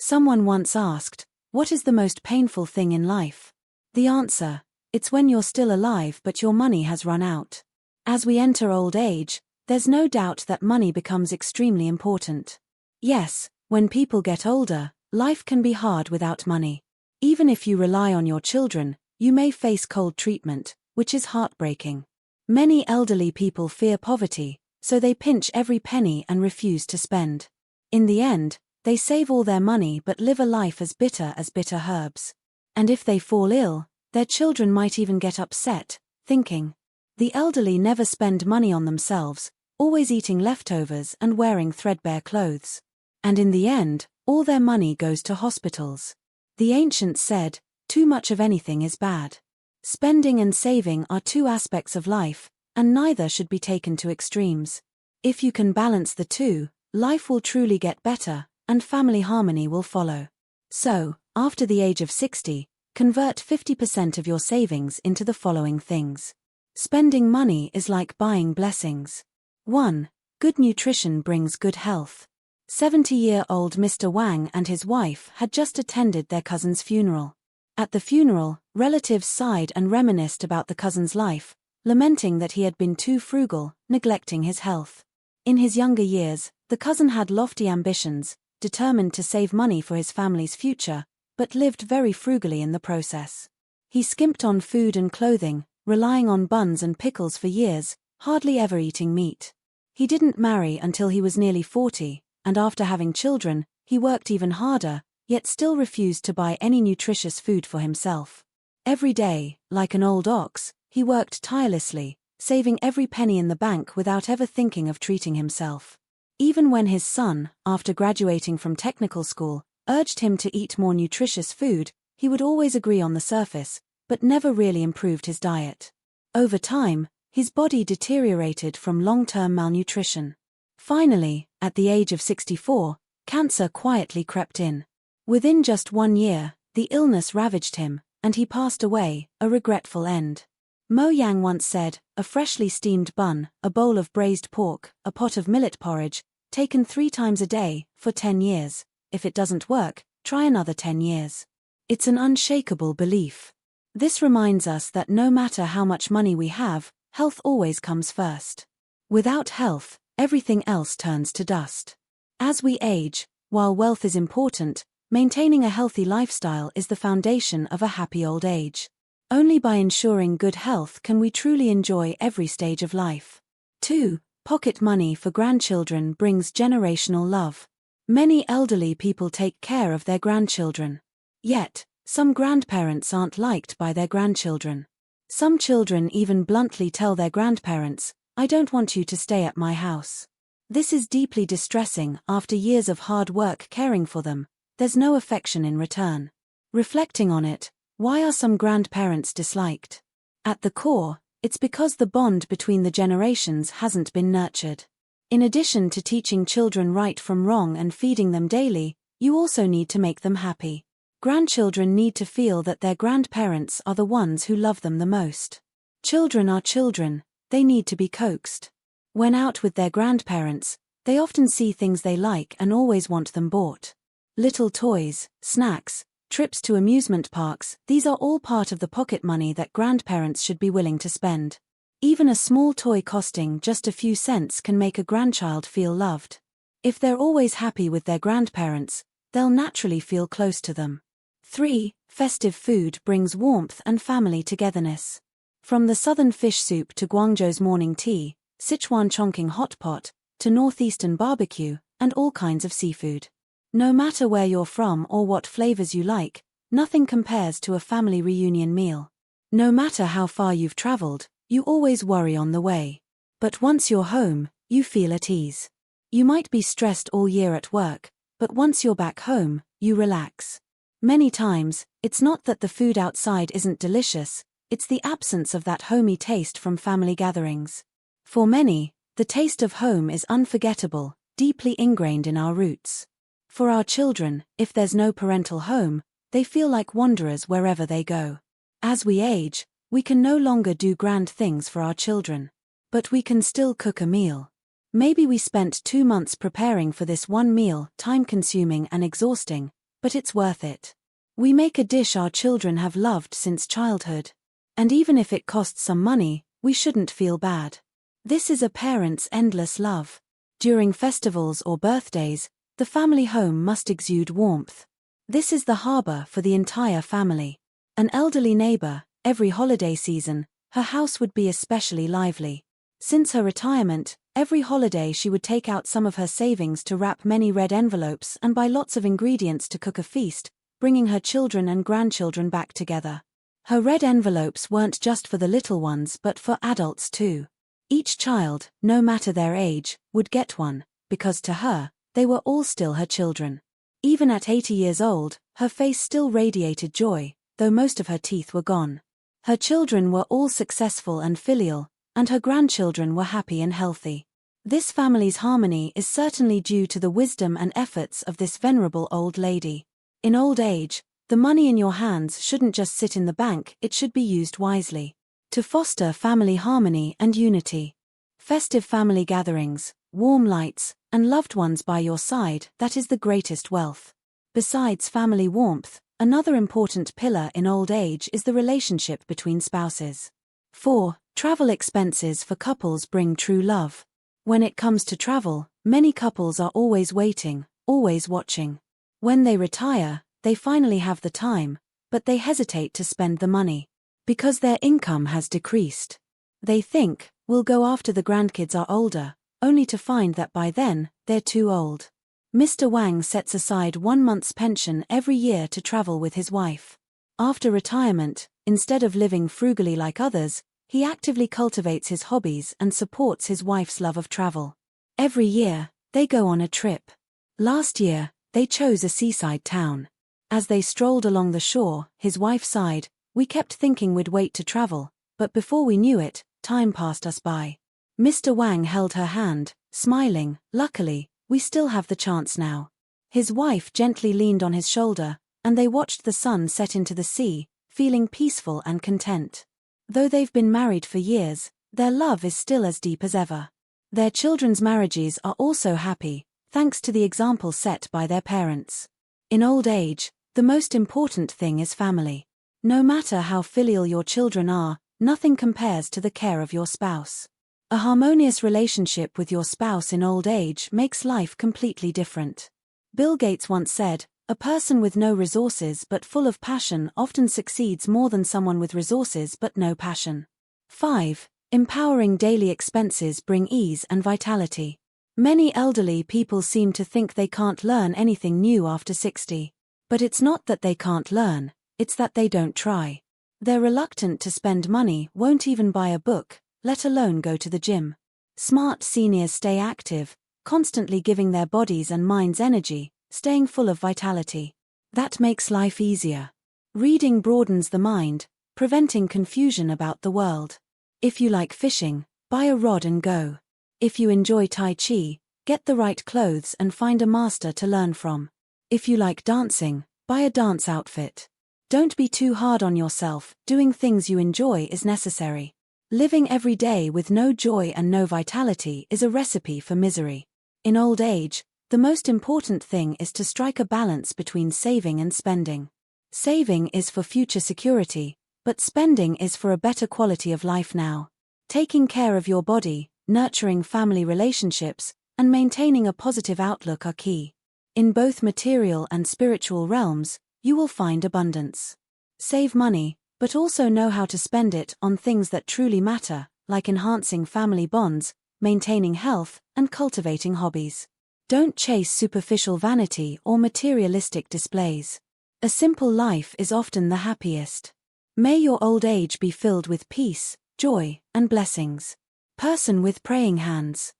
Someone once asked, "What is the most painful thing in life?" The answer: it's when you're still alive but your money has run out. As we enter old age, there's no doubt that money becomes extremely important. Yes, when people get older, life can be hard without money. Even if you rely on your children, you may face cold treatment, which is heartbreaking. Many elderly people fear poverty, so they pinch every penny and refuse to spend. In the end, they save all their money but live a life as bitter herbs. And if they fall ill, their children might even get upset, thinking, the elderly never spend money on themselves, always eating leftovers and wearing threadbare clothes. And in the end, all their money goes to hospitals. The ancients said, too much of anything is bad. Spending and saving are two aspects of life, and neither should be taken to extremes. If you can balance the two, life will truly get better, and family harmony will follow. So, after the age of 60, convert 50% of your savings into the following things. Spending money is like buying blessings. 1. Good nutrition brings good health. 70-year-old Mr. Wang and his wife had just attended their cousin's funeral. At the funeral, relatives sighed and reminisced about the cousin's life, lamenting that he had been too frugal, neglecting his health. In his younger years, the cousin had lofty ambitions, determined to save money for his family's future, but lived very frugally in the process. He skimped on food and clothing, relying on buns and pickles for years, hardly ever eating meat. He didn't marry until he was nearly 40, and after having children, he worked even harder, yet still refused to buy any nutritious food for himself. Every day, like an old ox, he worked tirelessly, saving every penny in the bank without ever thinking of treating himself. Even when his son, after graduating from technical school, urged him to eat more nutritious food, he would always agree on the surface, but never really improved his diet. Over time, his body deteriorated from long-term malnutrition. Finally, at the age of 64, cancer quietly crept in. Within just 1 year, the illness ravaged him, and he passed away, a regretful end. Mo Yang once said, a freshly steamed bun, a bowl of braised pork, a pot of millet porridge, taken 3 times a day, for 10 years. If it doesn't work, try another 10 years. It's an unshakable belief. This reminds us that no matter how much money we have, health always comes first. Without health, everything else turns to dust. As we age, while wealth is important, maintaining a healthy lifestyle is the foundation of a happy old age. Only by ensuring good health can we truly enjoy every stage of life. 2. Pocket money for grandchildren brings generational love. Many elderly people take care of their grandchildren. Yet, some grandparents aren't liked by their grandchildren. Some children even bluntly tell their grandparents, "I don't want you to stay at my house." This is deeply distressing. After years of hard work caring for them, there's no affection in return. Reflecting on it, why are some grandparents disliked? At the core, it's because the bond between the generations hasn't been nurtured. In addition to teaching children right from wrong and feeding them daily, you also need to make them happy. Grandchildren need to feel that their grandparents are the ones who love them the most. Children are children, they need to be coaxed. When out with their grandparents, they often see things they like and always want them bought. Little toys, snacks, trips to amusement parks, these are all part of the pocket money that grandparents should be willing to spend. Even a small toy costing just a few cents can make a grandchild feel loved. If they're always happy with their grandparents, they'll naturally feel close to them. 3. Festive food brings warmth and family togetherness. From the southern fish soup to Guangzhou's morning tea, Sichuan Chongqing hot pot, to northeastern barbecue, and all kinds of seafood. No matter where you're from or what flavors you like, nothing compares to a family reunion meal. No matter how far you've traveled, you always worry on the way. But once you're home, you feel at ease. You might be stressed all year at work, but once you're back home, you relax. Many times, it's not that the food outside isn't delicious, it's the absence of that homey taste from family gatherings. For many, the taste of home is unforgettable, deeply ingrained in our roots. For our children, if there's no parental home, they feel like wanderers wherever they go. As we age, we can no longer do grand things for our children. But we can still cook a meal. Maybe we spent 2 months preparing for this one meal, time-consuming and exhausting, but it's worth it. We make a dish our children have loved since childhood. And even if it costs some money, we shouldn't feel bad. This is a parent's endless love. During festivals or birthdays, the family home must exude warmth. This is the harbor for the entire family. An elderly neighbor, every holiday season, her house would be especially lively. Since her retirement, every holiday she would take out some of her savings to wrap many red envelopes and buy lots of ingredients to cook a feast, bringing her children and grandchildren back together. Her red envelopes weren't just for the little ones but for adults too. Each child, no matter their age, would get one, because to her, they were all still her children. Even at 80 years old, her face still radiated joy, though most of her teeth were gone. Her children were all successful and filial, and her grandchildren were happy and healthy. This family's harmony is certainly due to the wisdom and efforts of this venerable old lady. In old age, the money in your hands shouldn't just sit in the bank, it should be used wisely. To foster family harmony and unity. Festive family gatherings, warm lights, and loved ones by your side, that is the greatest wealth. Besides family warmth, another important pillar in old age is the relationship between spouses. 4. Travel expenses for couples bring true love. When it comes to travel, many couples are always waiting, always watching. When they retire, they finally have the time, but they hesitate to spend the money. Because their income has decreased. They think, we'll go after the grandkids are older, only to find that by then, they're too old. Mr. Wang sets aside 1 month's pension every year to travel with his wife. After retirement, instead of living frugally like others, he actively cultivates his hobbies and supports his wife's love of travel. Every year, they go on a trip. Last year, they chose a seaside town. As they strolled along the shore, his wife sighed, "We kept thinking we'd wait to travel, but before we knew it, time passed us by." Mr. Wang held her hand, smiling, "Luckily, we still have the chance now." His wife gently leaned on his shoulder, and they watched the sun set into the sea, feeling peaceful and content. Though they've been married for years, their love is still as deep as ever. Their children's marriages are also happy, thanks to the example set by their parents. In old age, the most important thing is family. No matter how filial your children are, nothing compares to the care of your spouse. A harmonious relationship with your spouse in old age makes life completely different. Bill Gates once said, "A person with no resources but full of passion often succeeds more than someone with resources but no passion." 5. Empowering daily expenses bring ease and vitality. Many elderly people seem to think they can't learn anything new after 60. But it's not that they can't learn, it's that they don't try. They're reluctant to spend money, won't even buy a book, let alone go to the gym. Smart seniors stay active, constantly giving their bodies and minds energy, staying full of vitality. That makes life easier. Reading broadens the mind, preventing confusion about the world. If you like fishing, buy a rod and go. If you enjoy Tai Chi, get the right clothes and find a master to learn from. If you like dancing, buy a dance outfit. Don't be too hard on yourself, doing things you enjoy is necessary. Living every day with no joy and no vitality is a recipe for misery. In old age, the most important thing is to strike a balance between saving and spending. Saving is for future security, but spending is for a better quality of life now. Taking care of your body, nurturing family relationships, and maintaining a positive outlook are key. In both material and spiritual realms, you will find abundance. Save money, but also know how to spend it on things that truly matter, like enhancing family bonds, maintaining health, and cultivating hobbies. Don't chase superficial vanity or materialistic displays. A simple life is often the happiest. May your old age be filled with peace, joy, and blessings. Person with praying hands.